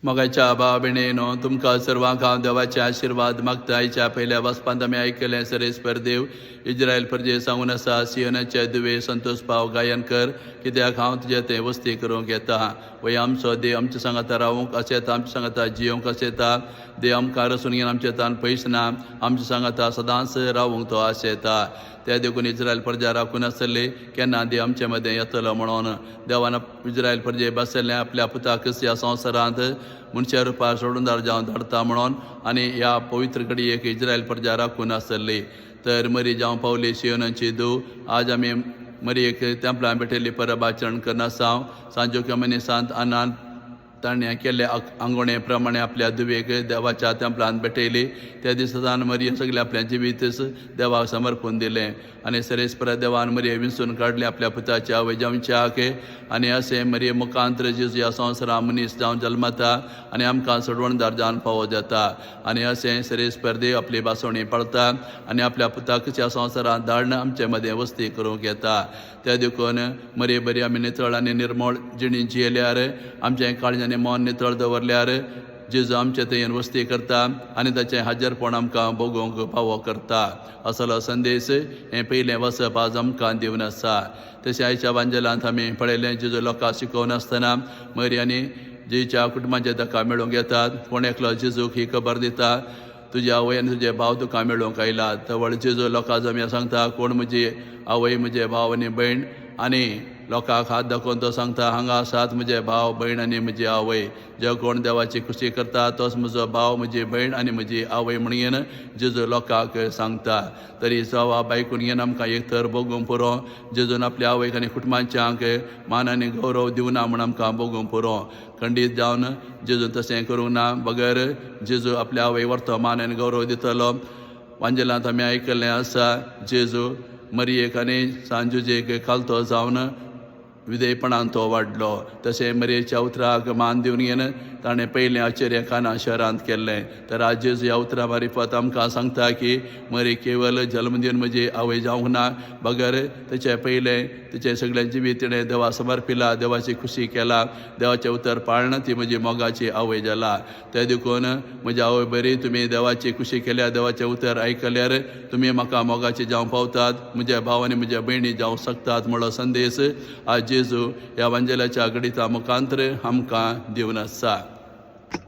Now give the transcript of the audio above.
मोगाच्या भाव भयणीनो तुमकां सर्वांक हांव देवाचे आशिर्वाद मागता. आयच्या पयल्या वचपांत आमी आयकलें सरेस्पर देव इज्रायल प्रजे सांगून आसा सियोनाचे दुवे संतोश पाव गायन कर, कित्याक हांव तुजे थंय वस्ती करूंक येता. वय आमचो देव आमचे सांगाता रावूंक आसेता, आमचे सांगाता जियोंक आसेता. देव आमकां रसून घेवन आमचे तान पयस ना, आमचे सांगाता सदांच रावूंक तो आसेता. त्या देखून इज्रायल प्रजा राखून आसतली केन्ना देव आमचे मदें येतलो म्हणून देवान इज्रायल प्रजे बसयल्लें आपल्या पुताक ह्या संवसारांत मनशा रुपार सोडूनदार जावन धाडटा म्हणून, आनी ह्या पवित्र घडयेक इज्रायल प्रजा राखून आसतली. तर मरी जावं पावली सियोनाची धूव. आज आमी मरयेक तेंपलां भेटयल्ली परब आचरण करनासांव सांजोक्या मनीसांत आनान ताणें केल्ले आंगोणे प्रमाणे आपल्या धुवेक देवाच्या तेंपलांत भेटयली. त्या दिसांत मरयेन सगळें आपलें जिवीत देवाक समर्पून दिलें आनी सरेस्पर देवान मरये विंचून काडलें आपल्या पुताच्या आवय जावच्याक. आनी अशें मरये मुखांतर जेजू ह्या संवसारांत मनीस जावन जल्मता आनी आमकां सोडवणदार जावन फावो जाता. आनी अशें सरेस्पर देव आपली बासवणी पळता आनी आपल्या पुताक ह्या संवसारांत धाडून आमचे मदें वस्ती करूंक येता. त्या देखून मरये बरी आमी नितळ आनी निर्मळ जिणी जियेल्यार, आमचें काळजांनी मन नितळ दवरल्यार जेजू आमचे थंय वस्ती करता आनी ताचें हाजरपण आमकां भोगूंक फावो करता. असलो संदेश हें पयलें वचप आज आमकां दिवन आसा. तशें आयच्या वांजेलांत आमी पळयलें जेजू लोकांक शिकोवन आसतना मरयांनी जेच्या कुटुंबाचे ताका मेळूंक येतात. कोण एकलो जेजूक ही खबर दिता, तुजे आवय आनी तुजे भाव तुका मेळूंक आयला. तवळ जेजू लोकां जम्या सांगता, कोण म्हजी आवय म्हजे भाव आनी भयण, आनी लोकांक हात दाखोवन तो सांगता, हांगा आसात म्हजे भाव भयण आनी म्हजी आवय. जो कोण देवाची खुशी करता तोच म्हजो भाव, म्हजी भयण आनी म्हजी आवय म्हणून जेजू लोकांक सांगता. तरी जवाब आयकून घेवन आमकां एक तर भोगूंक पुरो जेजून आपल्या आवयक आनी कुटुंबाच्यांक मान आनी गौरव दिवना म्हूण आमकां भोगूंक पुरो. खंडीत जावन जेजून तशें करूंक ना. बगर जेजू आपल्या आवय व्हरतो मान आनी गौरव दितलो. वांजेलांत आमी आयकल्लें आसा जेजू मरयेक आनी सांजुजेक खालतो जावन विधेयपणान तो वाडलो. तशें मरयेच्या उतराक मान दिवन घेवन ताणें पयलें आश्चर्य काना शहरांत केल्लें. तर आज जेजू ह्या उतरा मारिफत आमकां सांगता की मरी केवल जल्म दिवन म्हजी आवय जावंक ना, बगर तेचे पयलें तिचें सगळें जिवीत तिणें देवा समर्पिलां, देवाची खुशी केला. देवाचें उतर पाळन ती म्हजी मोगाची आवय जाला. ते देखून म्हजी आवय बरी, तुमी देवाची खुशी केल्या, देवाचें उतर आयकल्यार तुमी म्हाका मोगाची जावं पावतात, म्हजे भाव आनी म्हज्या भयणी जावं शकतात म्हणलो संदेश आज जेजू ह्या वांजेलाच्या गडिता मुखांतर आमकां दिवन आसा.